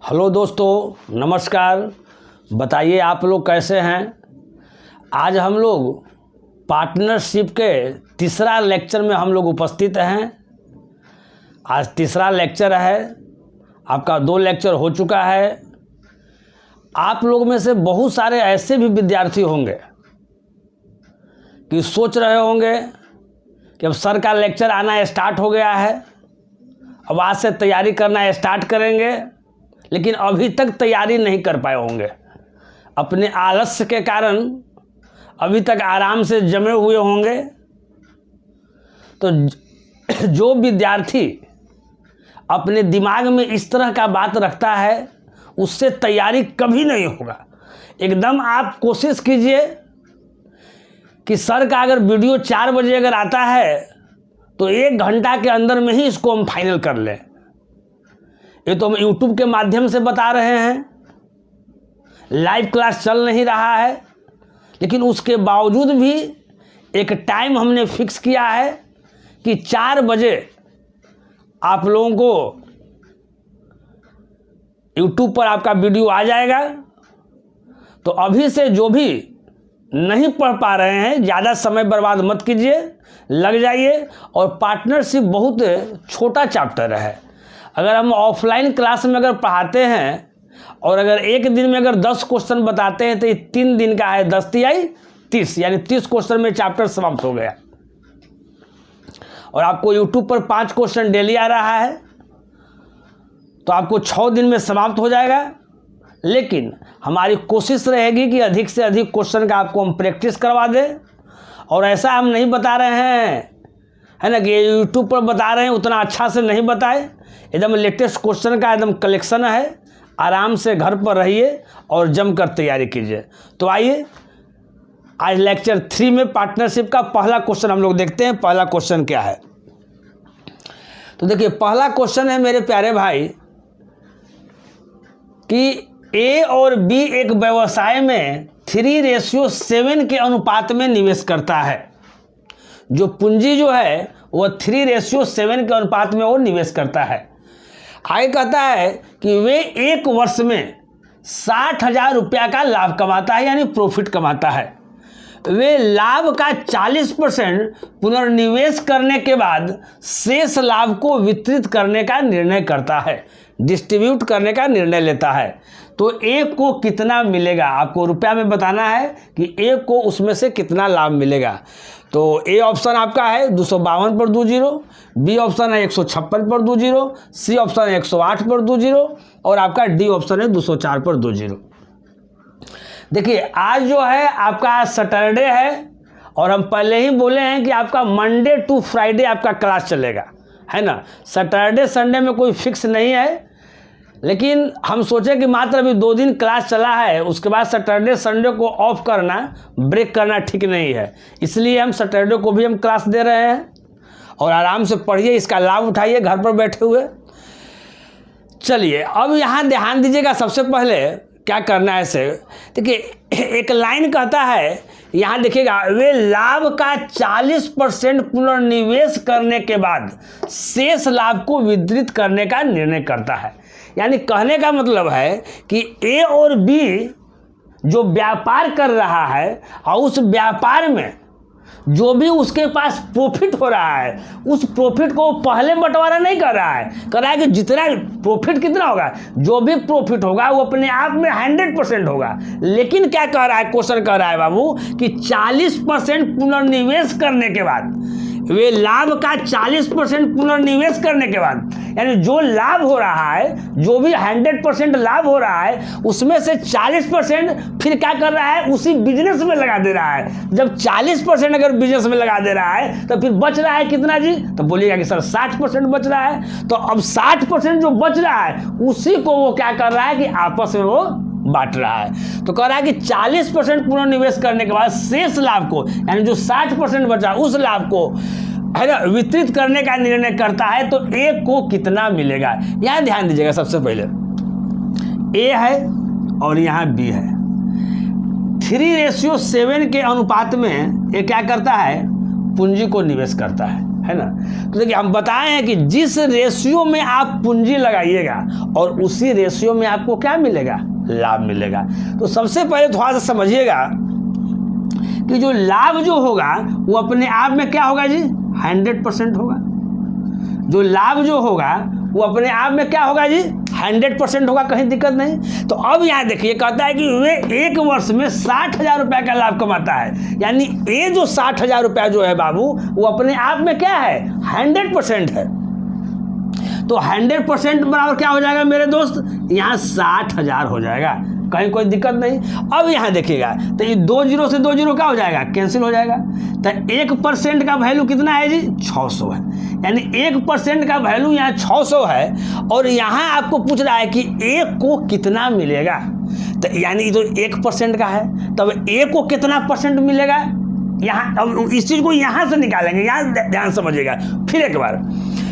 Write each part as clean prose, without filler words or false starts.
Hello दोस्तों, नमस्कार। बताइए आप लोग कैसे हैं। आज हम लोग पार्टनरशिप के तीसरा लेक्चर में हम लोग उपस्थित हैं। आज तीसरा लेक्चर है, आपका 2 लेक्चर हो चुका है। आप लोग में से बहुत सारे ऐसे भी विद्यार्थी होंगे कि सोच रहे होंगे कि अब सर का लेक्चर आना स्टार्ट हो गया है, अब आज से तैयारी करना स्टार्ट करेंगे, लेकिन अभी तक तैयारी नहीं कर पाए होंगे। अपने आलस्य के कारण अभी तक आराम से जमे हुए होंगे। तो जो विद्यार्थी अपने दिमाग में इस तरह का बात रखता है उससे तैयारी कभी नहीं होगा। एकदम आप कोशिश कीजिए कि सर का अगर वीडियो 4 बजे अगर आता है तो 1 घंटा के अंदर में ही इसको हम फाइनल कर लें। ये तो हम YouTube के माध्यम से बता रहे हैं, लाइव क्लास चल नहीं रहा है, लेकिन उसके बावजूद भी एक टाइम हमने फिक्स किया है कि 4 बजे आप लोगों को YouTube पर आपका वीडियो आ जाएगा। तो अभी से जो भी नहीं पढ़ पा रहे हैं, ज़्यादा समय बर्बाद मत कीजिए, लग जाइए। और पार्टनरशिप बहुत छोटा चैप्टर है। अगर हम ऑफलाइन क्लास में अगर पढ़ाते हैं और अगर एक दिन में अगर 10 क्वेश्चन बताते हैं तो ये 3 दिन का है, 10 तिहाई 30, यानी 30 क्वेश्चन में चैप्टर समाप्त हो गया। और आपको YouTube पर 5 क्वेश्चन डेली आ रहा है तो आपको 6 दिन में समाप्त हो जाएगा। लेकिन हमारी कोशिश रहेगी कि अधिक से अधिक क्वेश्चन का आपको हम प्रैक्टिस करवा दें। और ऐसा हम नहीं बता रहे हैं, है ना, कि YouTube पर बता रहे हैं उतना अच्छा से नहीं बताए। एकदम लेटेस्ट क्वेश्चन का एकदम कलेक्शन है। आराम से घर पर रहिए और जमकर तैयारी कीजिए। तो आइए आज लेक्चर 3 में पार्टनरशिप का पहला क्वेश्चन हम लोग देखते हैं। पहला क्वेश्चन क्या है, तो देखिए पहला क्वेश्चन है मेरे प्यारे भाई कि A और B एक व्यवसाय में 3:7 के अनुपात में निवेश करता है। जो पूंजी जो है वो 3:7 के अनुपात में वो निवेश करता है। आगे कहता है कि वे 1 वर्ष में 60,000 रुपया का लाभ कमाता है, यानी प्रॉफिट कमाता है। वे लाभ का 40% पुनर्निवेश करने के बाद शेष लाभ को वितरित करने का निर्णय करता है, डिस्ट्रीब्यूट करने का निर्णय लेता है। तो एक को कितना मिलेगा, आपको रुपया में बताना है कि एक को उसमें से कितना लाभ मिलेगा। तो ए ऑप्शन आपका है 252 पर 2 जीरो, बी ऑप्शन है 156 पर 2 जीरो, सी ऑप्शन है 108 पर 2 जीरो और आपका डी ऑप्शन है 204 पर 2 जीरो। देखिए आज जो है आपका सैटरडे है और हम पहले ही बोले हैं कि आपका मंडे टू फ्राइडे आपका क्लास चलेगा, है ना। सैटरडे संडे में कोई फिक्स नहीं है, लेकिन हम सोचे कि मात्र अभी 2 दिन क्लास चला है, उसके बाद सैटरडे संडे को ऑफ करना, ब्रेक करना ठीक नहीं है। इसलिए हम सैटरडे को भी हम क्लास दे रहे हैं। और आराम से पढ़िए, इसका लाभ उठाइए घर पर बैठे हुए। चलिए अब यहाँ ध्यान दीजिएगा, सबसे पहले क्या करना है इसे देखिए। एक लाइन कहता है, यहाँ देखिएगा, वे लाभ का 40% पुनर्निवेश करने के बाद शेष लाभ को वितरित करने का निर्णय करता है। यानी कहने का मतलब है कि ए और बी जो व्यापार कर रहा है और उस व्यापार में जो भी उसके पास प्रॉफिट हो रहा है उस प्रॉफिट को पहले बंटवारा नहीं कर रहा है। कर रहा है कि जितना प्रॉफिट कितना होगा, जो भी प्रॉफिट होगा वो अपने आप में 100% होगा। लेकिन क्या कह रहा है, क्वेश्चन कह रहा है बाबू कि 40% पुनर्निवेश करने के बाद, वे लाभ का 40% पुनर्निवेश करने के बाद, यानी जो लाभ हो रहा है, जो भी 100% लाभ हो रहा है उसमें से 40% फिर क्या कर रहा है, उसी बिजनेस में लगा दे रहा है। जब 40% अगर बिजनेस में लगा दे रहा है तो फिर बच रहा है कितना जी, तो बोलिएगा कि सर 60% बच रहा है। तो अब 60% जो बच रहा है उसी को वो क्या कर रहा है कि आपस में वो बांट रहा है। तो कह रहा है कि 40% पुनर्निवेश करने के बाद शेष लाभ को, यानी जो 60% बचा उस लाभ को, है ना, वितरित करने का निर्णय करता है। तो एक को कितना मिलेगा, यहाँ ध्यान दीजिएगा। सबसे पहले ए है और यहाँ बी है। 3:7 के अनुपात में ये क्या करता है, पूंजी को निवेश करता है। है ना। तो देखिए हम बताए हैं कि जिस रेशियो में आप पूंजी लगाइएगा और उसी रेशियो में आपको क्या मिलेगा, लाभ मिलेगा। तो सबसे पहले थोड़ा सा समझिएगा कि जो लाभ जो होगा वो अपने आप में क्या होगा जी, 100% होगा। जो लाभ जो होगा वो अपने आप में क्या होगा जी, 100% होगा, कहीं दिक्कत नहीं। तो अब यहाँ देखिए कहता है कि वे एक वर्ष में 60,000 रुपये का लाभ कमाता है, यानी ये जो 60,000 रुपया जो है बाबू वो अपने आप में क्या है, 100% है। तो 100% बराबर क्या हो जाएगा मेरे दोस्त, यहाँ 60,000 हो जाएगा, कहीं कोई दिक्कत नहीं। अब यहाँ देखिएगा तो ये 2 जीरो से 2 जीरो क्या हो जाएगा, कैंसिल हो जाएगा। तो 1% का वैल्यू कितना है जी, 600 है, यानी 1% का वैल्यू यहाँ 600 है। और यहाँ आपको पूछ रहा है कि ए को कितना मिलेगा, तो यानी तो 1% का है, तब ए को कितना परसेंट मिलेगा, यहाँ अब इस चीज़ को यहाँ से निकालेंगे, यहाँ ध्यान समझिएगा। फिर एक बार,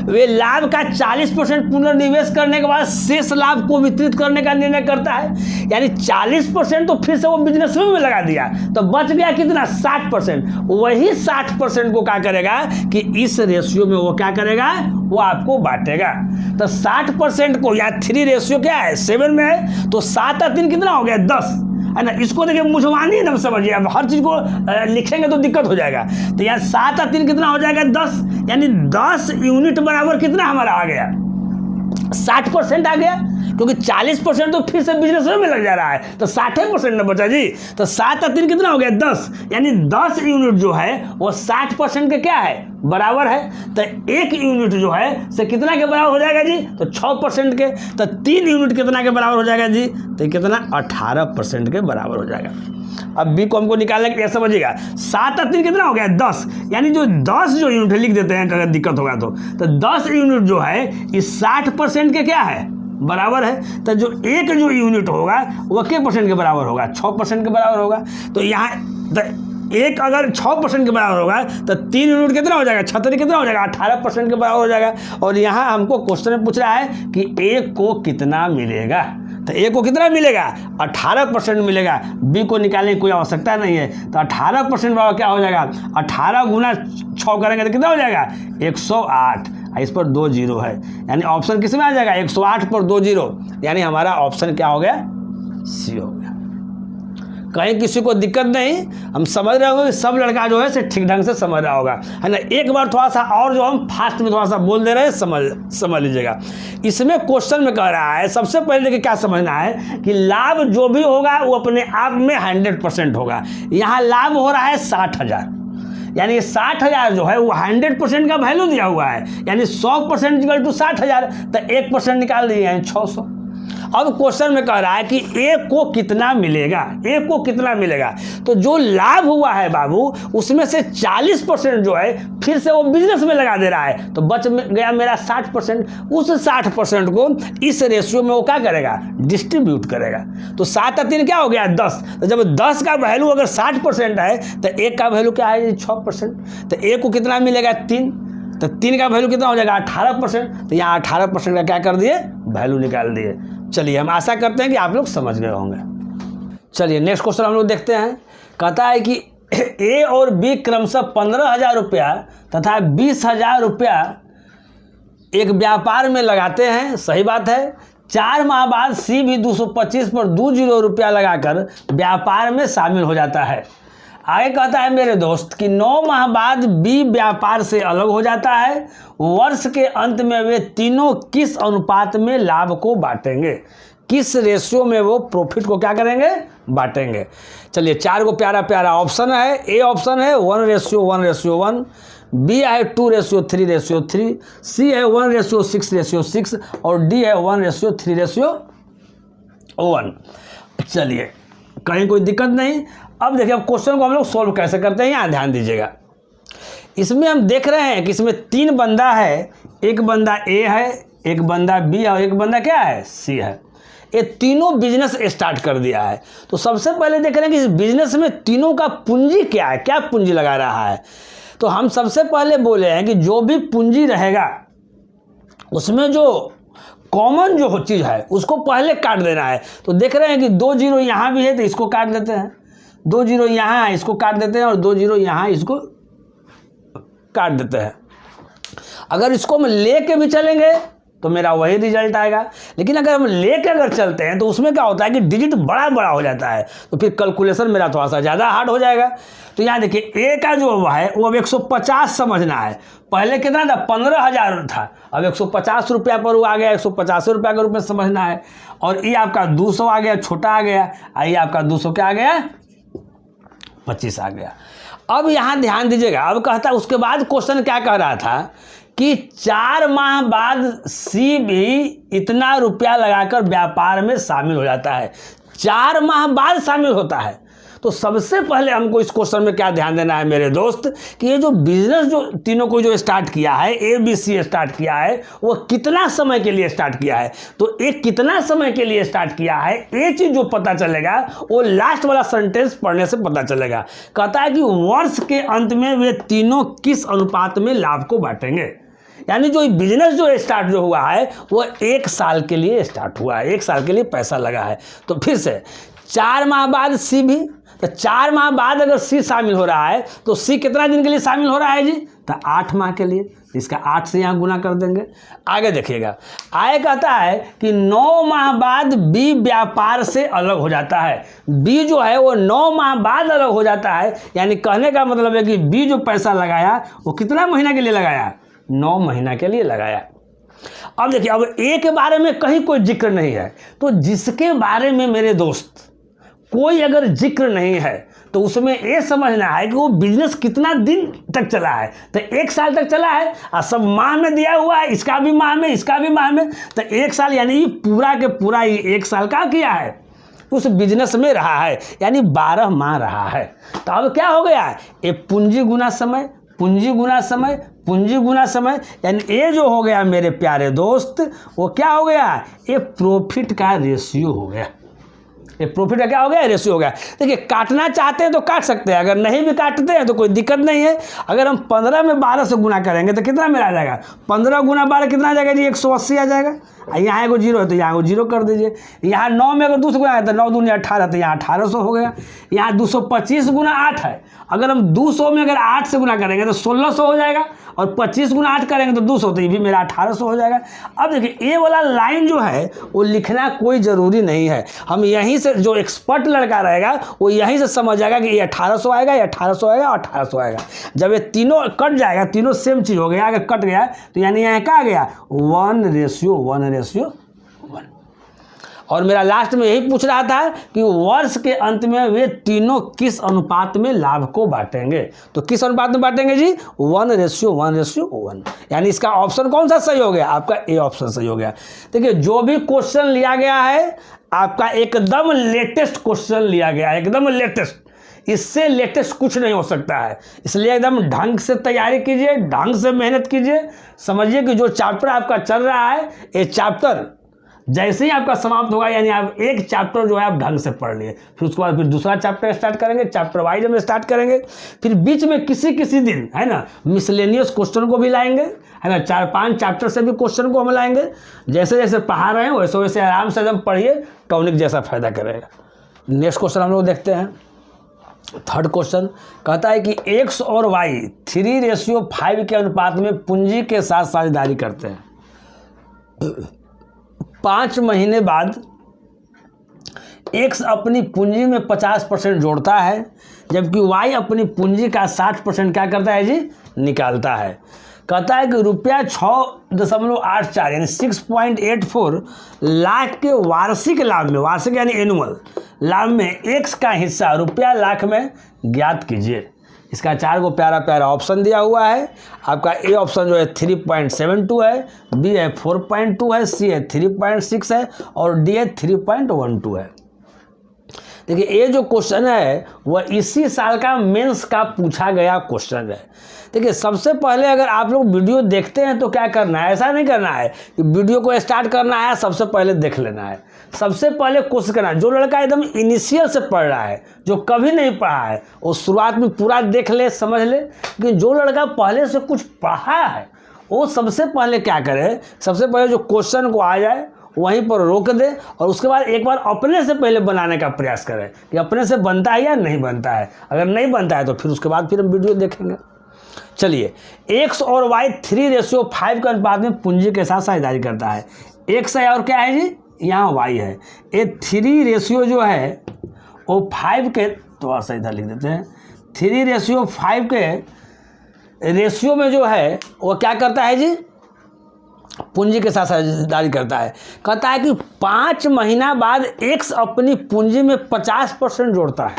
वे लाभ का 40% पुनर्निवेश करने के बाद शेष लाभ को वितरित करने का निर्णय करता है, यानी 40% तो फिर से वो बिजनेस में लगा दिया, तो बच गया कितना, 60%। वही 60% को क्या करेगा कि इस रेशियो में वो क्या करेगा, वो आपको बांटेगा। तो 60% को, यहाँ 3 रेशियो क्या है, 7 में है, तो 7 और 3 कितना हो गया, 10, है ना। इसको देखिए मुझवानी एकदम समझिए, अब हर चीज़ को लिखेंगे तो दिक्कत हो जाएगा। तो यहाँ 7 और 3 कितना हो जाएगा, 10, यानी 10 यूनिट बराबर कितना हमारा आ गया, 60% आ गया, क्योंकि 40% तो फिर से बिजनेस में लग जा रहा है, तो 60% न बचा जी। तो 7 और 3 कितना हो गया, 10, यानी 10 यूनिट जो है वो 60% के क्या है, बराबर है। तो 1 यूनिट जो है से कितना के बराबर हो जाएगा जी, तो 6% के। तो 3 यूनिट कितना के बराबर हो जाएगा जी, तो कितना, 18% के बराबर हो जाएगा। अब बी को हमको निकालने के लिए समझिएगा, 7 और 3 कितना हो गया, 10, यानी जो 10 जो यूनिट लिख देते हैं अगर दिक्कत होगा तो 10 यूनिट जो है इस 60% के क्या है, बराबर है। तो जो एक जो यूनिट होगा वो कितने परसेंट के बराबर होगा, 6% के बराबर होगा। तो यहाँ एक अगर 6% के बराबर होगा तो 3 यूनिट कितना हो जाएगा, 36 कितना हो जाएगा, 18% के बराबर हो जाएगा। और यहाँ हमको क्वेश्चन में पूछ रहा है कि ए को कितना मिलेगा, तो ए को कितना मिलेगा, 18% मिलेगा। बी को निकालने की कोई आवश्यकता नहीं है। तो 18% बराबर क्या हो जाएगा, 18 गुना 6 करेंगे तो कितना हो जाएगा, 108। इस पर 2 जीरो है, यानी ऑप्शन किस में आ जाएगा, 108 पर 2 जीरो, यानी हमारा ऑप्शन क्या हो गया, सी हो गया। कहीं किसी को दिक्कत नहीं, हम समझ रहे होंगे, सब लड़का जो है से ठीक ढंग से समझ रहा होगा, है ना। एक बार थोड़ा सा और जो हम फास्ट में थोड़ा सा बोल दे रहे हैं, समझ लीजिएगा। इसमें क्वेश्चन में कह रहा है, सबसे पहले देखिए क्या समझना है कि लाभ जो भी होगा वो अपने आप में 100% होगा। यहाँ लाभ हो रहा है 60,000, यानी 60,000 जो है वो 100% का वैल्यू दिया हुआ है, यानी 100% इक्वल टू 60,000, तो 1% निकाल दिए हैं 600। अब क्वेश्चन में कह रहा है कि ए को कितना मिलेगा, ए को कितना मिलेगा। तो जो लाभ हुआ है बाबू उसमें से 40% जो है फिर से वो बिजनेस में लगा दे रहा है, तो बच गया मेरा 60%। उस 60% को इस रेशियो में वो क्या करेगा, डिस्ट्रीब्यूट करेगा। तो 7 और 3 क्या हो गया, 10। तो जब 10 का वैल्यू अगर 60% है तो 1 का वैल्यू क्या है, 6%। तो ए को कितना मिलेगा, 3। तो 3 का वैल्यू कितना हो जाएगा, 18%। तो यहाँ 18% का क्या कर दिए, वैल्यू निकाल दिए। चलिए हम आशा करते हैं कि आप लोग समझ गए होंगे। चलिए नेक्स्ट क्वेश्चन हम लोग देखते हैं। कहता है कि ए और बी क्रमशः 15,000 रुपया तथा 20,000 रुपया एक व्यापार में लगाते हैं, सही बात है। 4 माह बाद सी भी 225 पर 2 जीरो रुपया लगाकर व्यापार में शामिल हो जाता है। आगे कहता है मेरे दोस्त कि 9 माह बाद बी व्यापार से अलग हो जाता है। वर्ष के अंत में वे तीनों किस अनुपात में लाभ को बांटेंगे, किस रेशियो में वो प्रॉफिट को क्या करेंगे, बांटेंगे। चलिए 4 को प्यारा प्यारा ऑप्शन है। ए ऑप्शन है 1:1:1, बी है 2:3:3, सी है 1:6:6 और डी है 1:3:1। चलिए कहीं कोई दिक्कत नहीं। अब देखिए अब क्वेश्चन को हम लोग सॉल्व कैसे करते हैं, यहाँ ध्यान दीजिएगा। इसमें हम देख रहे हैं कि इसमें 3 बंदा है, एक बंदा ए है, एक बंदा बी है और एक बंदा क्या है, सी है। ये तीनों बिजनेस स्टार्ट कर दिया है। तो सबसे पहले देख रहे हैं कि इस बिजनेस में तीनों का पूंजी क्या है, क्या पूंजी लगा रहा है। तो हम सबसे पहले बोले हैं कि जो भी पूंजी रहेगा उसमें जो कॉमन जो चीज़ है उसको पहले काट देना है। तो देख रहे हैं कि 2 जीरो यहाँ भी है तो इसको काट देते हैं, 2 जीरो यहाँ है इसको काट देते हैं और 2 जीरो यहाँ इसको काट देते हैं। अगर इसको हम ले के भी चलेंगे तो मेरा वही रिजल्ट आएगा, लेकिन अगर हम लेके अगर चलते हैं तो उसमें क्या होता है कि डिजिट बड़ा बड़ा हो जाता है, तो फिर कैलकुलेशन मेरा थोड़ा सा ज़्यादा हार्ड हो जाएगा। तो यहाँ देखिए ए का जो है वो अब 150 समझना है। पहले कितना था, 15,000 था, अब 150 रुपया पर वो आ गया, 150 रुपया के रूप में समझना है। और ये आपका 200 आ गया, छोटा आ गया, ये आपका 200 क्या आ गया, 25 आ गया। अब यहाँ ध्यान दीजिएगा, अब कहता है उसके बाद क्वेश्चन क्या कह रहा था कि 4 माह बाद सी भी इतना रुपया लगाकर व्यापार में शामिल हो जाता है। 4 माह बाद शामिल होता है। तो सबसे पहले हमको इस क्वेश्चन में क्या ध्यान देना है मेरे दोस्त, कि ये जो बिजनेस जो तीनों को जो स्टार्ट किया है, ABC स्टार्ट किया है, वो कितना समय के लिए स्टार्ट किया है। तो एक कितना समय के लिए स्टार्ट किया है, ये चीज़ जो पता चलेगा वो लास्ट वाला सेंटेंस पढ़ने से पता चलेगा। कहता है कि वर्ष के अंत में वे तीनों किस अनुपात में लाभ को बांटेंगे। यानी जो बिजनेस जो स्टार्ट जो हुआ है वो 1 साल के लिए स्टार्ट हुआ है, 1 साल के लिए पैसा लगा है। तो फिर से 4 माह बाद सी भी, तो 4 माह बाद अगर सी शामिल हो रहा है तो सी कितना दिन के लिए शामिल हो रहा है जी, तो 8 माह के लिए। इसका 8 से यहाँ गुना कर देंगे। आगे देखिएगा, आगे कहता है कि 9 माह बाद बी व्यापार से अलग हो जाता है। बी जो है वो 9 माह बाद अलग हो जाता है। यानी कहने का मतलब है कि बी जो पैसा लगाया वो कितना महीना के लिए लगाया, 9 महीना के लिए लगाया। अब देखिए, अब ए के बारे में कहीं कोई जिक्र नहीं है, तो जिसके बारे में मेरे दोस्त कोई अगर जिक्र नहीं है तो उसमें ये समझना है कि वो बिजनेस कितना दिन तक चला है। तो 1 साल तक चला है और सब माह में दिया हुआ है, इसका भी माह में, इसका भी माह में, तो 1 साल यानी पूरा के पूरा ये 1 साल का किया है, उस बिजनेस में रहा है, यानी 12 माह रहा है। तो अब क्या हो गया, ये पूंजी गुना समय, पूंजी गुना समय, पूंजी गुना समय, यानी ये जो हो गया मेरे प्यारे दोस्त, वो क्या हो गया, ये प्रॉफिट का रेशियो हो गया। ये प्रॉफिट का क्या हो गया, रेशियो हो गया। देखिए, काटना चाहते हैं तो काट सकते हैं, अगर नहीं भी काटते हैं तो कोई दिक्कत नहीं है। अगर हम 15 में 12 से गुना करेंगे तो कितना मेरा आ जाएगा, 15 गुना 12 कितना आ जाएगा जी, 180 आ जाएगा। यहाँ एगो 0 है तो यहाँ को 0 कर दीजिए। यहाँ 9 में अगर 200 गुना है तो 9 दूनी 18, तो यहाँ 1800 हो गया। यहाँ 225 गुना 8 है, अगर हम 200 में अगर 8 से गुना करेंगे तो 1600 हो जाएगा, और 25 गुना 8 करेंगे तो 200, तो ये भी मेरा 1800 हो जाएगा। अब देखिए, ये वाला लाइन जो है वो लिखना कोई ज़रूरी नहीं है। हम यहीं से, जो एक्सपर्ट लड़का रहेगा वो यहीं से समझ जाएगा कि ये 1800 आएगा, ये 1800 आएगा, 1800 आएगा। जब ये तीनों कट जाएगा, तीनों सेम चीज़ हो गया, अगर कट गया तो यानी यहाँ क्या आ गया, 1:1:1। और मेरा लास्ट में यही पूछ रहा था कि वर्ष के अंत में वे तीनों किस अनुपात में लाभ को बांटेंगे। तो किस अनुपात में बांटेंगे जी, 1:1:1। यानी इसका ऑप्शन कौन सा सही हो गया, आपका ए ऑप्शन सही हो गया। देखिए, जो भी क्वेश्चन लिया गया है आपका एकदम लेटेस्ट क्वेश्चन लिया गया है, एकदम लेटेस्ट। इससे लेटेस्ट कुछ नहीं हो सकता है, इसलिए एकदम ढंग से तैयारी कीजिए, ढंग से मेहनत कीजिए। समझिए कि जो चैप्टर आपका चल रहा है, ये चैप्टर जैसे ही आपका समाप्त होगा, यानी आप एक चैप्टर जो है आप ढंग से पढ़ लिए, फिर उसके बाद फिर दूसरा चैप्टर स्टार्ट करेंगे, चैप्टर वाइज में स्टार्ट करेंगे। फिर बीच में किसी दिन है ना मिसलेनियस क्वेश्चन को भी लाएंगे, है ना, 4-5 चैप्टर से भी क्वेश्चन को हम लाएंगे। जैसे जैसे पढ़ा रहे हैं वैसे वैसे आराम से एकदम पढ़िए, टॉनिक जैसा फायदा करेगा। नेक्स्ट क्वेश्चन हम लोग देखते हैं। 3rd क्वेश्चन कहता है कि X और Y 3:5 के अनुपात में पूंजी के साथ साझेदारी करते हैं। 5 महीने बाद X अपनी पूंजी में 50% जोड़ता है, जबकि Y अपनी पूंजी का 60% क्या करता है जी, निकालता है। कहता है कि रुपया 6.84 यानी 6.84 लाख के वार्षिक लाभ में, वार्षिक यानी एनुअल लाभ में X का हिस्सा रुपया लाख में ज्ञात कीजिए। इसका 4 को प्यारा प्यारा ऑप्शन दिया हुआ है। आपका ए ऑप्शन जो है 3.72 है, बी है 4.2 है, सी है 3.6 है और डी है 3.12 है। देखिए, ये जो क्वेश्चन है वह इसी साल का मेंस का पूछा गया क्वेश्चन है। देखिए, सबसे पहले अगर आप लोग वीडियो देखते हैं तो क्या करना है, ऐसा नहीं करना है कि वीडियो को स्टार्ट करना है सबसे पहले देख लेना है। सबसे पहले कोशिश करना है, जो लड़का एकदम इनिशियल से पढ़ रहा है, जो कभी नहीं पढ़ा है, वो शुरुआत में पूरा देख ले, समझ ले। लेकिन जो लड़का पहले से कुछ पढ़ा है वो सबसे पहले क्या करे, सबसे पहले जो क्वेश्चन को आ जाए वहीं पर रोक दे और उसके बाद एक बार अपने से पहले बनाने का प्रयास करें कि अपने से बनता है या नहीं बनता है। अगर नहीं बनता है तो फिर उसके बाद फिर हम वीडियो देखेंगे। चलिए, एक्स और वाई 3:5 के अनुपात में पूंजी के साथ साझेदारी करता है। एक्स है और क्या है जी, यहाँ वाई है। ये 3 जो है वो 5 के, तो ऐसा इधर लिख देते हैं, 3:5 के रेशियो में जो है वो क्या करता है जी, पूंजी के साथ साझेदारी करता है। कहता है कि 5 महीना बाद एक्स अपनी पूंजी में 50% जोड़ता है।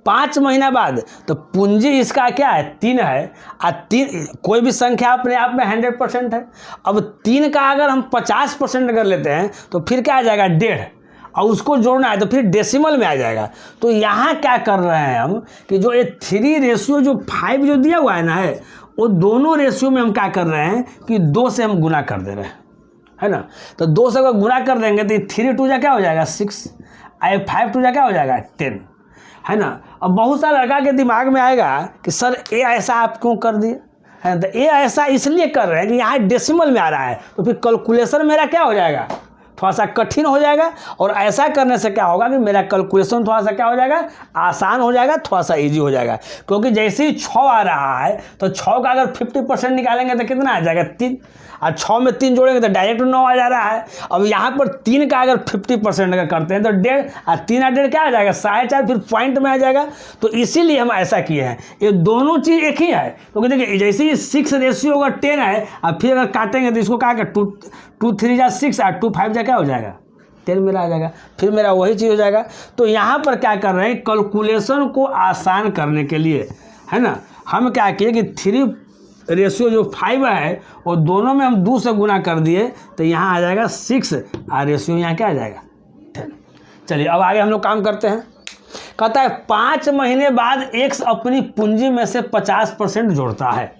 5 महीना बाद, तो पूंजी इसका क्या है, 3 है। और 3 कोई भी संख्या अपने आप में 100% है। अब 3 का अगर हम 50% कर लेते हैं तो फिर क्या आ जाएगा, 1.5, और उसको जोड़ना है तो फिर डेसिमल में आ जाएगा। तो यहाँ क्या कर रहे हैं हम कि जो ये 3:5 जो दिया हुआ है ना, है वो दोनों रेशियो में हम क्या कर रहे हैं कि 2 से हम गुना कर दे रहे हैं, है ना। तो 2 से अगर गुना कर देंगे तो 3 2 जा क्या हो जाएगा 6, 5 2 जा क्या हो जाएगा 10, है ना। अब बहुत सारा लड़का के दिमाग में आएगा कि सर ये ऐसा आप क्यों कर दिए, है ना। तो ये ऐसा इसलिए कर रहे हैं कि यहाँ डेसिमल में आ रहा है, तो फिर कैलकुलेशन मेरा क्या हो जाएगा, थोड़ा सा कठिन हो जाएगा। और ऐसा करने से क्या होगा कि मेरा कैलकुलेशन थोड़ा सा क्या हो जाएगा, आसान हो जाएगा, थोड़ा सा इजी हो जाएगा। क्योंकि जैसे ही 6 आ रहा है तो 6 का अगर 50% निकालेंगे तो कितना आ जाएगा 3, और 6 में 3 जोड़ेंगे तो डायरेक्ट 9 आ जा रहा है। अब यहाँ पर 3 का अगर 50% अगर करते हैं तो 1.5, और 3 और 1.5 क्या आ जाएगा 4.5, फिर पॉइंट में आ जाएगा। तो इसीलिए हम ऐसा किए हैं, ये दोनों चीज़ एक ही है। क्योंकि देखिए जैसे ही 6 अगर 10 है, और फिर अगर काटेंगे तो इसको क्या कर 2 3 जा 6 और 2 5 जा क्या हो जाएगा 10 मेरा आ जाएगा, फिर मेरा वही चीज़ हो जाएगा। तो यहाँ पर क्या कर रहे हैं, कैलकुलेशन को आसान करने के लिए, है ना, हम क्या किए कि 3:5 है वो दोनों में हम 2 से गुना कर दिए, तो यहाँ आ जाएगा 6, और रेशियो यहाँ क्या आ जाएगा 10। चलिए अब आगे हम लोग काम करते हैं। कहता है 5 महीने बाद एक्स अपनी पूंजी में से 50% जोड़ता है।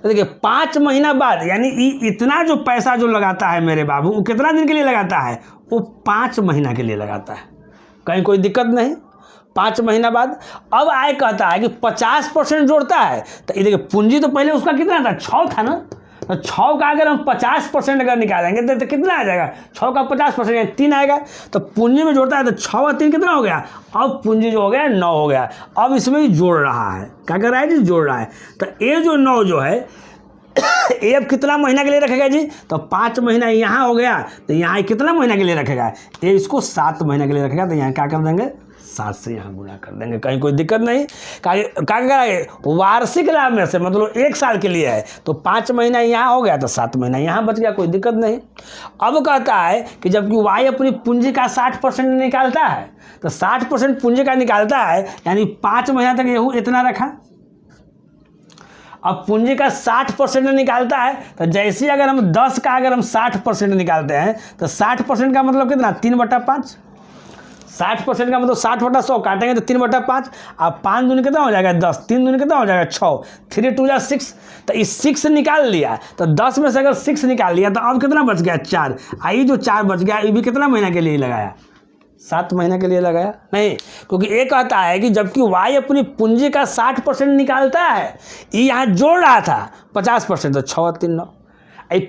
तो देखिए 5 महीना बाद, यानी इतना जो पैसा जो लगाता है मेरे बाबू, वो कितना दिन के लिए लगाता है, वो 5 महीना के लिए लगाता है। कहीं कोई दिक्कत नहीं। 5 महीना बाद अब आए कहता है कि 50% जोड़ता है। तो ये देखिए पूंजी तो पहले उसका कितना था, 6 था ना। तो 6 का अगर हम 50% अगर निकालेंगे तो कितना आ जाएगा, 6 का 50% यानी 3 आएगा। तो पूंजी में जोड़ता है तो 6 और 3 कितना हो गया, अब पूंजी जो हो गया 9 हो गया। अब इसमें भी जोड़ रहा है, क्या कर रहा है जी, जोड़ रहा है। तो ये जो 9 जो है ये अब कितना महीना के लिए रखेगा जी, तो 5 महीना यहाँ हो गया, तो यहाँ कितना महीना के लिए रखेगा, ये इसको 7 महीना के लिए रखेगा। तो यहाँ क्या कर देंगे, 7 से यहाँ गुना कर देंगे, कहीं कोई दिक्कत नहीं। क्या करेंगे, वार्षिक लाभ में से मतलब 1 साल के लिए है, तो 5 महीना यहाँ हो गया तो 7 महीना यहाँ बच गया, कोई दिक्कत नहीं। अब कहता है कि जबकि वाई अपनी पूंजी का 60% निकालता है, तो 60% पूंजी का निकालता है, यानी 5 महीना तक ये इतना रखा। अब पूंजी का 60% निकालता है, तो जैसे ही अगर हम 10 का अगर हम 60% निकालते हैं तो 60% का मतलब कितना, 3/5। 60% का मतलब 60/100 काटेंगे तो 3/5। अब 5 दूनी कितना हो जाएगा 10, 3 दूनी कितना हो जाएगा 6, 3 2 जा 6। तो इस 6 निकाल लिया, तो 10 में से अगर 6 निकाल लिया तो अब कितना बच गया 4। आई जो 4 बच गया, ये भी कितना महीना के लिए लगाया, 7 महीना के लिए लगाया नहीं। क्योंकि ये कहता है कि जबकि वाई अपनी पूंजी का 60% निकालता है, ये यहाँ जोड़ रहा था 50%, तो 6 और 3 9।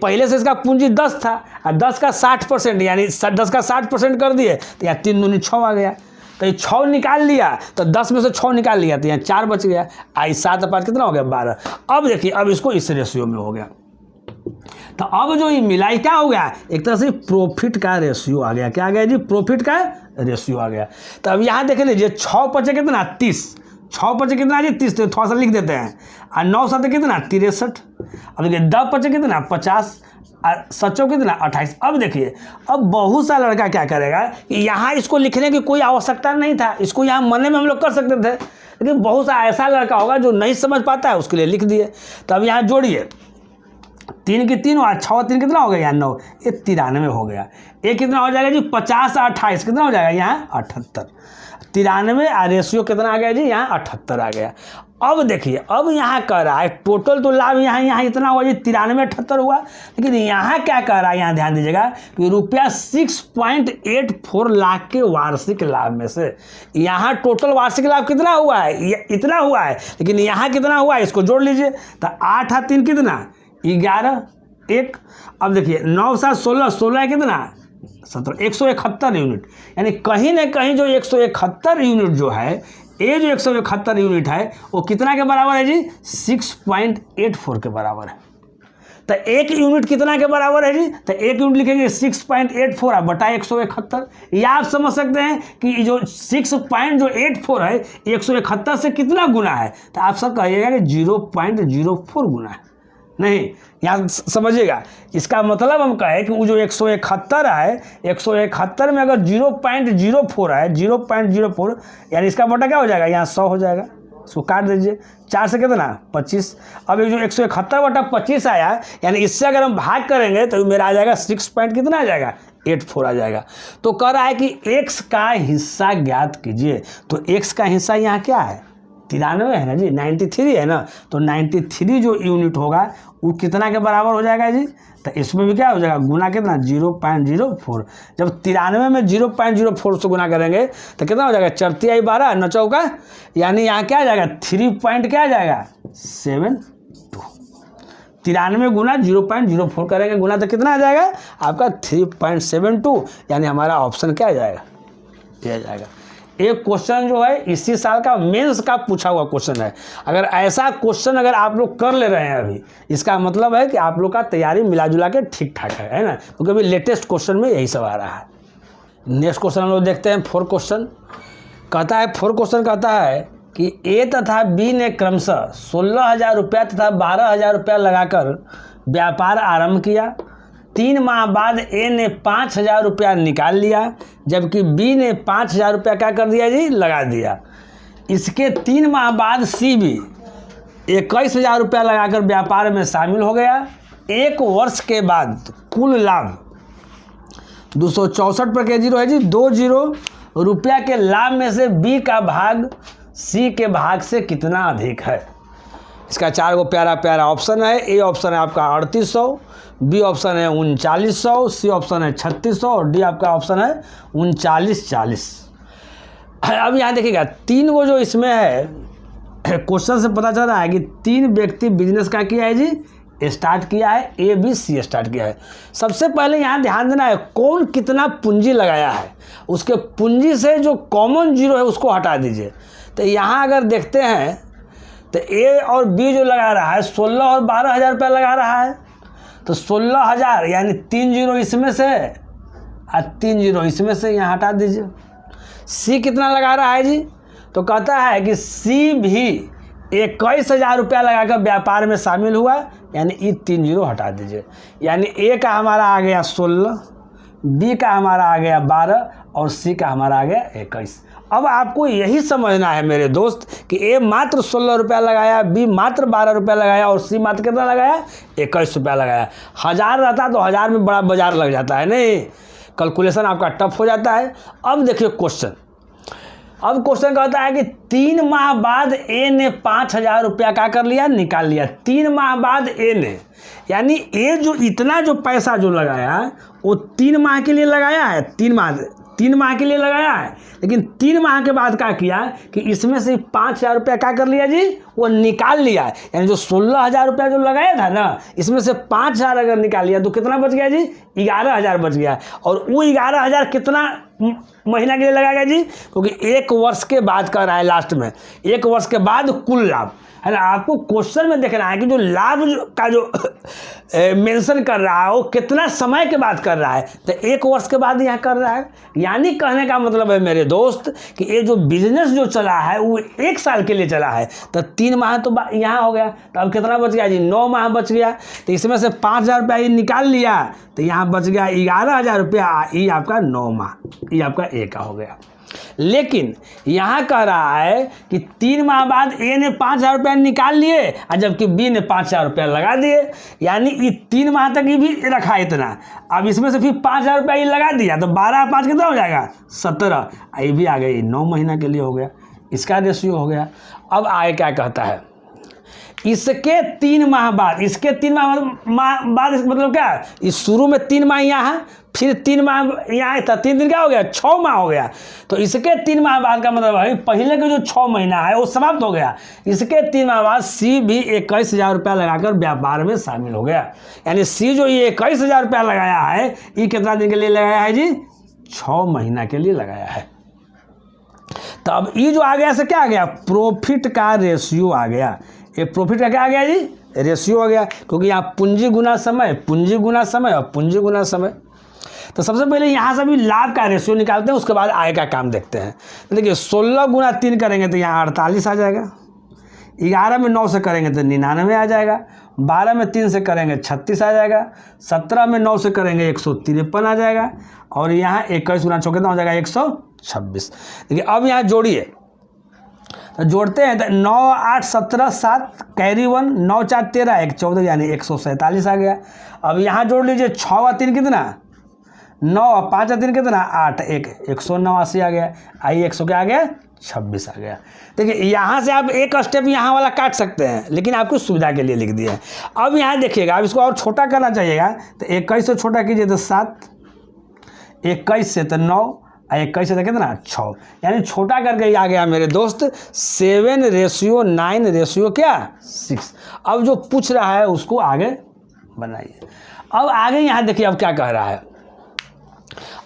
पहले से इसका पूंजी 10 था, और 10 का 60% यानी 10 का 60% कर दिए, तो यहाँ 3 दूनी 6 आ गया। तो ये 6 निकाल लिया, तो 10 में से 6 निकाल लिया, तो यहाँ 4 बच गया। आई 7 और 5 कितना हो गया 12। अब देखिए अब इसको इस रेशियो में हो गया। तो अब जो ये मिलाई क्या हो गया, एक तरह से प्रॉफिट का रेशियो आ गया। क्या आ गया जी, प्रॉफिट का रेशियो आ गया। तो अब यहाँ देख लीजिए 6 पचे कितना 30, 6 पचे कितना जी 30, तो थोड़ा सा लिख देते हैं। और 9 7 कितना 63। अब देखिए 10 पचे कितना 50, और 7 कितना 28। अब देखिए अब बहुत सा लड़का क्या करेगा कि यहाँ इसको लिखने की कोई आवश्यकता नहीं था, इसको यहाँ मन में हम लोग कर सकते थे, लेकिन बहुत सा ऐसा लड़का होगा जो नहीं समझ पाता है, उसके लिए लिख दिए। तो अब यहाँ जोड़िए 3 की 3 और 6 और 3 कितना हो गया यहाँ 9, ये 93 हो गया। ये कितना हो जाएगा जी 50 और 28 कितना हो जाएगा यहाँ 78। 93 और रेशियो कितना आ गया जी यहाँ 78 आ गया। अब देखिए अब यहाँ कह रहा है टोटल तो लाभ यहाँ इतना हुआ जी 93 78 हुआ, लेकिन यहाँ क्या कह रहा है, यहाँ ध्यान दीजिएगा कि रुपया 6.84 लाख के वार्षिक लाभ में से यहाँ टोटल वार्षिक लाभ कितना हुआ है, इतना हुआ है, लेकिन यहाँ कितना हुआ है इसको जोड़ लीजिए। तो 8 और 3 कितना 11 1। अब देखिए 9 7 16, 16 कितना 17, 171 यूनिट। यानी कहीं ना कहीं जो 171 यूनिट जो है ए जो 171 यूनिट है वो कितना के बराबर है जी? 6.84 के बराबर है। तो एक यूनिट कितना के बराबर है जी? तो एक यूनिट लिखेंगे 6.84 बटा 171। या आप समझ सकते हैं कि जो 6.84 है 171 से कितना गुना है? तो आप सब कहिएगा कि 0.04 गुना है। नहीं, यहाँ समझिएगा, इसका मतलब हम कहें कि वो जो 171 है, 171 में अगर 0.04 है, 0.04 यानी इसका बटा क्या हो जाएगा? यहाँ 100 हो जाएगा। इसको काट दीजिए, 4 से कितना? 25। अब ये जो 171 बटा 25 आया, यानी इससे अगर हम भाग करेंगे तो मेरा आ जाएगा 6 पॉइंट कितना आ जाएगा? 84 आ जाएगा। तो कह रहा है कि x का हिस्सा ज्ञात कीजिए। तो x का हिस्सा यहाँ क्या है? 93 है ना जी, 93 है ना। तो 93 जो यूनिट होगा वो कितना के बराबर हो जाएगा जी? तो इसमें भी क्या हो जाएगा? गुना कितना? 0.04। जब 93 में 0.04 से गुना करेंगे तो कितना हो जाएगा? 4 × 12 9 चौका, यानी यहाँ क्या आ जाएगा? 3 पॉइंट क्या आ जाएगा? 72। 93 गुना 0.04 करेंगे गुना तो कितना आ जाएगा आपका? 3.72। यानी हमारा ऑप्शन क्या आ जाएगा? ये आ जाएगा। एक क्वेश्चन जो है इसी साल का मेंस का पूछा हुआ क्वेश्चन है। अगर ऐसा क्वेश्चन अगर आप लोग कर ले रहे हैं अभी, इसका मतलब है कि आप लोग का तैयारी मिला जुला के ठीक ठाक है ना, क्योंकि अभी लेटेस्ट क्वेश्चन में यही सब आ रहा है। नेक्स्ट क्वेश्चन हम लोग देखते हैं। 4 क्वेश्चन कहता है, 4 क्वेश्चन कहता है कि ए तथा बी ने क्रमशः 16,000 रुपया तथा 12,000 रुपया लगाकर व्यापार आरंभ किया। 3 माह बाद ए ने 5,000 रुपया निकाल लिया, जबकि बी ने 5,000 रुपया क्या कर दिया जी? लगा दिया। इसके 3 माह बाद सी भी 21,000 रुपया लगाकर व्यापार में शामिल हो गया। 1 वर्ष के बाद कुल लाभ 264 पर के जीरो है जी। 20 रुपया के लाभ में से बी का भाग सी के भाग से कितना अधिक है? इसका 4 गो प्यारा प्यारा ऑप्शन है। ए ऑप्शन है आपका 3800, बी ऑप्शन है 3900, सी ऑप्शन है 3600 और डी आपका ऑप्शन है 3940। अब यहाँ देखिएगा 3 गो जो इसमें है, क्वेश्चन से पता चल रहा है कि 3 व्यक्ति बिजनेस का किया है जी, स्टार्ट किया है। ए बी सी स्टार्ट किया है। सबसे पहले यहाँ ध्यान देना है कौन कितना पूंजी लगाया है, उसके पूंजी से जो कॉमन जीरो है उसको हटा दीजिए। तो यहाँ अगर देखते हैं तो ए और बी जो लगा रहा है 16 और 12,000 रुपया लगा रहा है। तो 16,000 यानी 3 जीरो इसमें से और 3 जीरो इसमें से यहाँ हटा दीजिए। सी कितना लगा रहा है जी? तो कहता है कि सी भी 21,000 रुपया लगाकर व्यापार में शामिल हुआ, यानी ये 3 जीरो हटा दीजिए। यानी ए का हमारा आ गया 16, बी का हमारा आ गया 12 और सी का हमारा आ गया 21। अब आपको यही समझना है मेरे दोस्त कि ए मात्र 16 रुपया लगाया, बी मात्र 12 रुपया लगाया और सी मात्र कितना लगाया? 21 रुपया लगाया। 1000 रहता तो 1000 में बड़ा बाजार लग जाता है, नहीं, कैलकुलेशन आपका टफ हो जाता है। अब देखिए क्वेश्चन, अब क्वेश्चन कहता है कि 3 माह बाद ए ने 5,000 रुपया क्या कर लिया? निकाल लिया। 3 माह बाद ए ने, यानी ए जो इतना जो पैसा जो लगाया वो 3 माह के लिए लगाया है, 3 माह के लिए लगाया है। लेकिन 3 माह के बाद क्या किया कि इसमें से 5,000 रुपया क्या कर लिया जी? वो निकाल लिया। यानी जो 16,000 रुपया जो लगाया था ना, इसमें से 5,000 अगर निकाल लिया तो कितना बच गया जी? 11,000 बच गया। और वो 11,000 कितना महीना के लिए लगाएगा जी? क्योंकि 1 वर्ष के बाद कर रहा है, लास्ट में 1 वर्ष के बाद कुल लाभ है ना। आपको क्वेश्चन में देखना है कि जो लाभ का जो मेंशन कर रहा है वो कितना समय के बाद कर रहा है। तो 1 वर्ष के बाद यहाँ कर रहा है। यानी कहने का मतलब है मेरे दोस्त कि ये जो बिजनेस जो चला है वो 1 साल के लिए चला है। तो 3 माह तो यहाँ हो गया, तो अब कितना बच गया जी? 9 माह बच गया। तो इसमें से 5,000 रुपया ये निकाल लिया तो यहाँ बच गया 11,000 रुपया। ये आपका 9 माह, ये आपका ए का हो गया। लेकिन यहाँ कह रहा है कि 3 माह बाद ए ने 5,000 रुपया निकाल लिए और जबकि बी ने 5,000 रुपया लगा दिए। यानी ये 3 माह तक ये भी रखा इतना, अब इसमें से फिर 5,000 रुपया ये लगा दिया तो 12 5 कितना हो जाएगा? 17। ये भी आ गई, 9 महीना के लिए हो गया। इसका रेशियो हो गया। अब आगे क्या कहता है? इसके 3 माह बाद, इसके 3 माह बाद मतलब क्या? इस शुरू में 3 माह यहाँ है, फिर 3 माह यहाँ था, 3 दिन क्या हो गया? 6 माह हो गया। तो इसके 3 माह बाद का मतलब है पहले के जो 6 महीना है वो समाप्त हो गया। इसके 3 माह बाद सी भी 21,000 रुपया लगाकर व्यापार में शामिल हो गया। यानी सी जो ये 21,000 रुपया लगाया है ये कितना दिन के लिए लगाया है जी? 6 महीना के लिए लगाया है। तो अब ई जो आ गया से क्या आ गया, प्रॉफिट का रेशियो आ गया। ये प्रॉफिट का क्या आ गया जी, रेशियो आ गया, क्योंकि यहाँ पूंजी गुना समय, पूंजी गुना समय और पूंजी गुना समय। तो सबसे पहले यहाँ से भी लाभ का रेशियो निकालते हैं, उसके बाद आय का काम देखते हैं। तो देखिए 16 गुना 3 करेंगे तो यहाँ 48 आ जाएगा, 11 में 9 से करेंगे तो 99 आ जाएगा, 12 में 3 से करेंगे 36 आ जाएगा, 17 में 9 से करेंगे 153 आ जाएगा, और यहाँ 21 गुना 6 कितना हो जाएगा 126। देखिए अब यहाँ जोड़िए, तो जोड़ते हैं तो 9 8 17 7 कैरी 1, 9 4 13 1 14 यानी 147 आ गया। अब यहाँ जोड़ लीजिए 6 और 3 कितना, 9 और 5 और 3 कितना 8, 189 आ गया, आई 100 क्या आ गया 26 आ गया। देखिए यहाँ से आप एक स्टेप यहाँ वाला काट सकते हैं, लेकिन आपको सुविधा के लिए लिख दिया है। अब यहाँ देखिएगा, अब इसको और छोटा करना चाहिएगा तो 21 से छोटा कीजिए तो 7, 21 से तो 9, 21 से तो कितना 6, यानी छोटा करके आ गया मेरे दोस्त 7:9 क्या 6। अब जो पूछ रहा है उसको आगे बनाइए। अब आगे यहाँ देखिए अब क्या कह रहा है,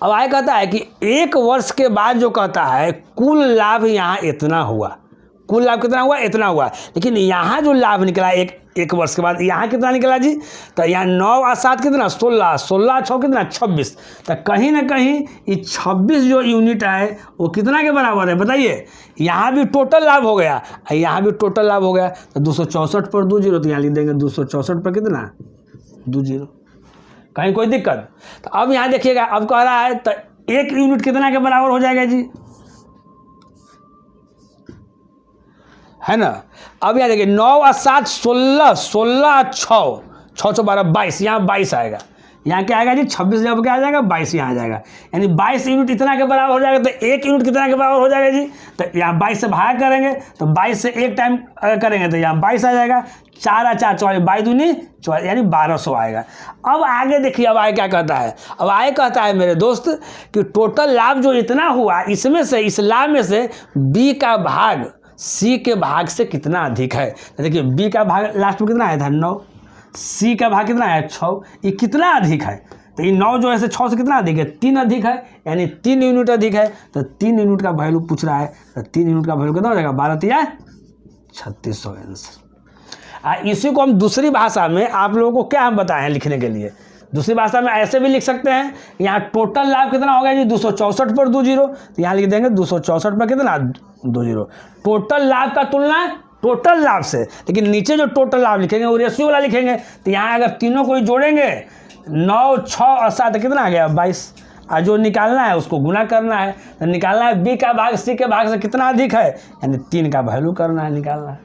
अब आगे कहता है कि 1 वर्ष के बाद जो कहता है कुल लाभ यहाँ इतना हुआ, कुल लाभ कितना हुआ इतना हुआ, लेकिन यहाँ जो लाभ निकला एक वर्ष के बाद यहाँ कितना निकला जी, तो यहाँ 9 और 7 कितना 16, 16 6 कितना 26, तो कहीं ना कहीं ये 26 जो यूनिट है वो कितना के बराबर है बताइए। यहाँ भी टोटल लाभ हो गया, यहाँ भी टोटल लाभ हो गया, तो 264 पर 2 जीरो, तो यहाँ लिख देंगे 264 पर कितना 2 जीरो, कहीं कोई दिक्कत। तो अब यहाँ देखिएगा, अब कह रहा है तो 1 यूनिट कितना के बराबर हो जाएगा जी, है ना। अब यहाँ देखिए 9 और 7 16, 16 6 6 12 22, यहाँ 22 आएगा, यहाँ क्या आएगा जी 26 जब क्या आ जाएगा 22 यहाँ आ जाएगा, यानी 22 यूनिट इतना के बराबर हो जाएगा। तो 1 यूनिट कितना के बराबर हो जाएगा जी, तो यहाँ 22 से भाग करेंगे तो 22 से एक टाइम करेंगे तो यहाँ 22 आ जाएगा, 4 और 4 24, 22 दूनी 24 यानी 1200 आएगा। अब आगे देखिए, अब आगे क्या कहता है, अब आगे कहता है मेरे दोस्त कि टोटल लाभ जो इतना हुआ इसमें से, इस लाभ में से बी का भाग सी के भाग से कितना अधिक है। देखिए बी का भाग लास्ट में कितना आया था 9, सी का भाग कितना है 6, ये कितना अधिक है, तो ये 9 जो है 6 से कितना अधिक है 3 अधिक है, यानी 3 यूनिट अधिक है। तो 3 यूनिट का वैल्यू पूछ रहा है, तो 3 यूनिट का वैल्यू कितना हो जाएगा 12 या 3600 आंसर। इसी को हम दूसरी भाषा में आप लोगों को क्या हम बताए हैं लिखने के लिए, दूसरी भाषा में ऐसे भी लिख सकते हैं। यहाँ टोटल लाभ कितना हो गया जी 264 पर 2 जीरो, तो यहाँ लिख देंगे 264 पर कितना 2 जीरो। टोटल लाभ का तुलना टोटल लाभ से, लेकिन नीचे जो टोटल लाभ लिखेंगे वो रेशियो वाला लिखेंगे। तो यहाँ अगर तीनों को ही जोड़ेंगे 9 6 और 7 कितना आ गया 22, और जो निकालना है उसको गुना करना है, तो निकालना है बी का भाग सी के भाग से कितना अधिक है, यानी 3 का वैल्यू करना है, निकालना है।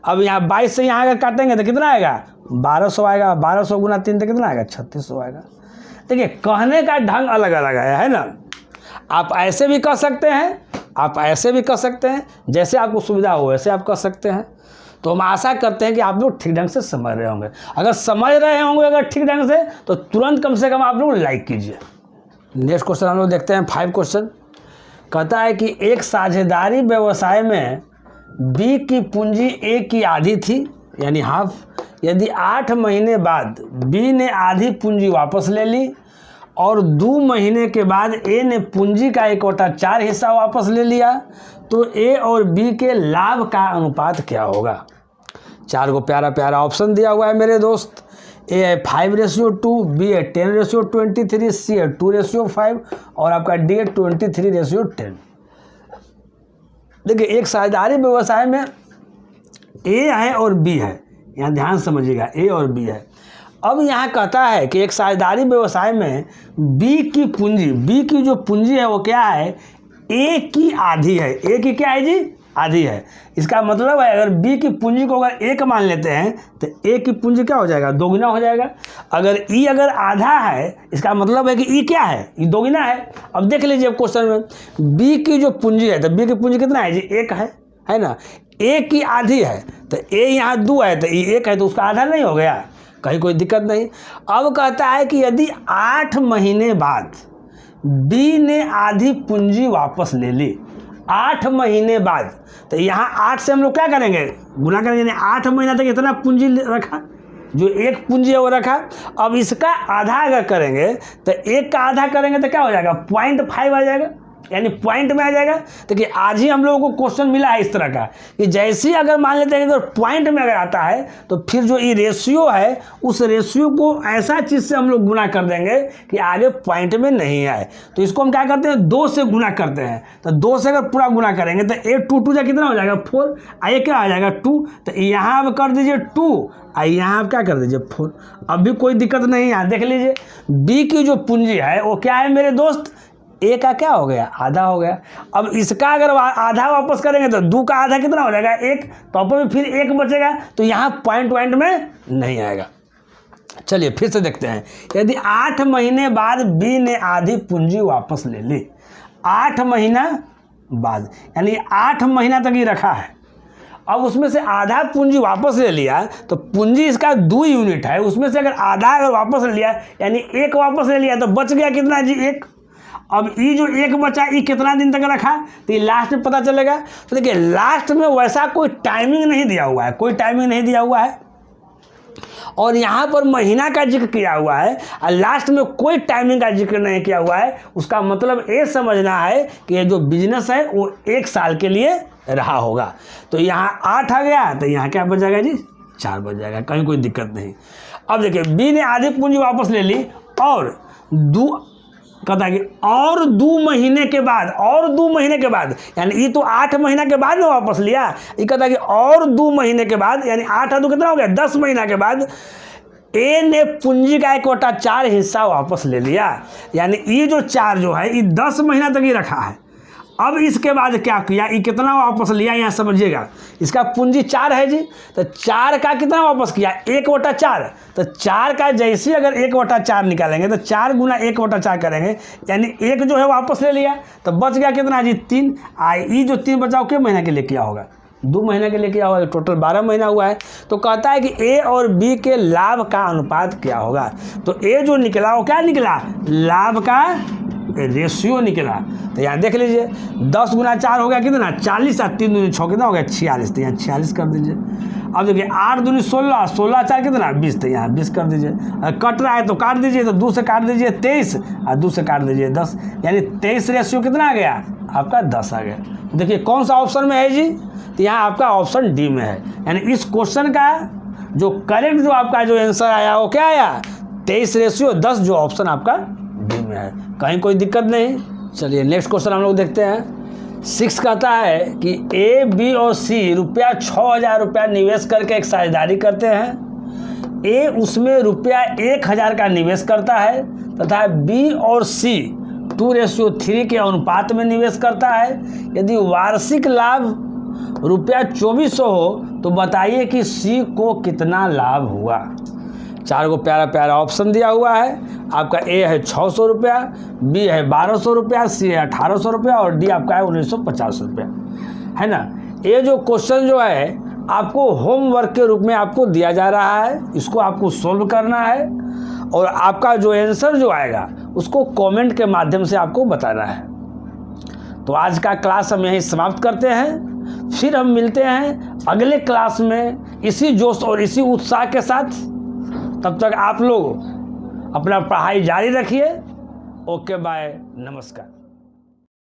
अब यहाँ 22 से यहाँ अगर काटेंगे तो कितना आएगा 1200 आएगा, 1200 गुना 3 तो कितना आएगा 3600 आएगा। देखिए कहने का ढंग अलग अलग है ना। आप ऐसे भी कह सकते हैं, आप ऐसे भी कह सकते हैं, जैसे आपको सुविधा हो वैसे आप कह सकते हैं। तो हम आशा करते हैं कि आप लोग ठीक ढंग से समझ रहे होंगे। अगर समझ रहे होंगे अगर ठीक ढंग से, तो तुरंत कम से कम आप लोग लाइक कीजिए। नेक्स्ट क्वेश्चन हम लोग देखते हैं 5 क्वेश्चन। कहता है कि एक साझेदारी व्यवसाय में बी की पूंजी ए की आधी थी यानी हाफ, यदि 8 महीने बाद बी ने आधी पूंजी वापस ले ली और 2 महीने के बाद ए ने पूंजी का 1/4 हिस्सा वापस ले लिया, तो ए और बी के लाभ का अनुपात क्या होगा। 4 को प्यारा प्यारा ऑप्शन दिया हुआ है मेरे दोस्त। ए है 5:2, बी है 10:23, सी है 2:5 और आपका डी है 23:10। देखिए एक साझेदारी व्यवसाय में ए है और बी है, यहाँ ध्यान समझिएगा ए और बी है। अब यहाँ कहता है कि एक साझेदारी व्यवसाय में बी की पूंजी, बी की जो पूंजी है वो क्या है ए की आधी है। ए की क्या है जी आधी है। इसका मतलब है अगर बी की पूंजी को अगर 1 मान लेते हैं तो ए की पूंजी क्या हो जाएगा दोगुना हो जाएगा। अगर ई अगर आधा है इसका मतलब है कि ई क्या है ई दोगुना है। अब देख लीजिए क्वेश्चन में बी की जो पूंजी है तो बी की पूंजी कितना है जी 1 है ना। ए की आधी है तो ए यहाँ 2 है तो ई 1 है तो उसका आधा नहीं हो गया, कहीं कोई दिक्कत नहीं। अब कहता है कि यदि 8 महीने बाद बी ने आधी पूंजी वापस ले ली, 8 महीने बाद, तो यहाँ 8 से हम लोग क्या करेंगे गुना करेंगे, यानी 8 महीना तक इतना पूंजी रखा, जो एक पूंजी है वो रखा। अब इसका आधा अगर करेंगे तो 1 का आधा करेंगे तो क्या हो जाएगा 0.5 आ जाएगा। यानी पॉइंट में आ जाएगा। देखिए आज ही हम लोगों को क्वेश्चन मिला है इस तरह का कि जैसे ही अगर मान लेते हैं कि अगर पॉइंट में अगर आता है तो फिर जो ये रेशियो है उस रेशियो को ऐसा चीज़ से हम लोग गुना कर देंगे कि आगे पॉइंट में नहीं आए। तो इसको हम क्या करते हैं, 2 से गुना करते हैं। तो 2 से अगर पूरा गुना करेंगे तो 8 2 2 जा कितना हो जाएगा 4, ये क्या आ जाएगा 2। तो यहाँ अब कर दीजिए 2, यहाँ आप क्या कर दीजिए 4। अब भी कोई दिक्कत नहीं है। देख लीजिए बी की जो पूंजी है वो क्या है मेरे दोस्त, ए का क्या हो गया, आधा हो गया। अब इसका अगर आधा वापस करेंगे तो 2 का आधा कितना हो जाएगा 1, तो ऊपर में फिर 1 बचेगा, तो यहाँ पॉइंट में नहीं आएगा। चलिए फिर से देखते हैं। यदि 8 महीने बाद बी ने आधी पूंजी वापस ले ली, 8 महीना बाद, यानी 8 महीना तक ही रखा है, अब उसमें से आधा पूंजी वापस ले लिया, तो पूंजी इसका 2 यूनिट है, उसमें से अगर आधा अगर वापस ले लिया यानी 1 वापस ले लिया तो बच गया कितना जी 1। अब ये जो 1 बचा ये कितना दिन तक रखा, तो ये लास्ट में पता चलेगा। तो देखिए लास्ट में वैसा कोई टाइमिंग नहीं दिया हुआ है, कोई टाइमिंग नहीं दिया हुआ है, और यहाँ पर महीना का जिक्र किया हुआ है और लास्ट में कोई टाइमिंग का जिक्र नहीं किया हुआ है। उसका मतलब ये समझना है कि ये जो बिजनेस है वो 1 साल के लिए रहा होगा। तो यहाँ 8 आ गया, तो यहाँ क्या बच जाएगा जी 4 बच जाएगा, कहीं कोई दिक्कत नहीं। अब देखिए बी ने आधी पूंजी वापस ले ली और कहता है कि और 2 महीने के बाद, और 2 महीने के बाद, यानी ये तो 8 महीना के बाद में वापस लिया, ये कहता है कि और 2 महीने के बाद, यानी 8 और 2 कितना हो गया 10 महीना के बाद ए ने पूंजी का 1/4 हिस्सा वापस ले लिया। यानी ये जो 4 जो है ये 10 महीना तक ही रखा है। अब इसके बाद क्या किया, ये कितना वापस लिया यहाँ समझिएगा, इसका पूंजी 4 है जी, तो 4 का कितना वापस किया 1/4। तो 4 का जैसे अगर 1/4 निकालेंगे तो 4 गुना 1/4 करेंगे, यानी 1 जो है वापस ले लिया, तो बच गया कितना जी 3। ये जो 3 बचाओ किस महीने के लिए किया होगा, 2 महीने के लिए किया होगा, टोटल 12 महीना हुआ है। तो कहता है कि ए और बी के लाभ का अनुपात क्या होगा। तो ए जो निकला वो क्या निकला, लाभ का रेशियो निकला। तो यहाँ देख लीजिए 10 गुना 4 हो गया कितना 40, और 3 दूनी 6 कितना हो गया 46, तो यहाँ 46 कर दीजिए। अब देखिए 8 दूनी 16, 16 4 कितना 20, तो यहाँ 20 कर दीजिए। कट रहा है तो काट दीजिए, तो 2 से काट दीजिए 23 और 2 से काट दीजिए 10, यानी 23 रेशियो कितना आ गया आपका 10 आ गया। देखिए कौन सा ऑप्शन में है जी, तो यहाँ आपका ऑप्शन डी में है। यानी इस क्वेश्चन का जो करेक्ट जो आपका जो आंसर आया वो क्या आया 23:10, जो ऑप्शन आपका डी में है, कहीं कोई दिक्कत नहीं। चलिए नेक्स्ट क्वेश्चन हम लोग देखते हैं। 6 कहता है कि ए बी और सी रुपया 6,000 रुपया निवेश करके एक साझेदारी करते हैं। ए उसमें रुपया 1,000 का निवेश करता है तथा बी और सी 2:3 के अनुपात में निवेश करता है। यदि वार्षिक लाभ रुपया 2400 हो तो बताइए कि सी को कितना लाभ हुआ। 4 को प्यारा प्यारा ऑप्शन दिया हुआ है। आपका ए है 600 रुपया, बी है 1200 रुपया, सी है 1800 रुपया और डी आपका है 1950 रुपया, है ना। ये जो क्वेश्चन जो है आपको होमवर्क के रूप में आपको दिया जा रहा है, इसको आपको सोल्व करना है और आपका जो आंसर जो आएगा उसको कमेंट के माध्यम से आपको बताना है। तो आज का क्लास हम यहीं समाप्त करते हैं, फिर हम मिलते हैं अगले क्लास में इसी जोश और इसी उत्साह के साथ। तब तक आप लोग अपना पढ़ाई जारी रखिए। ओके बाय, नमस्कार।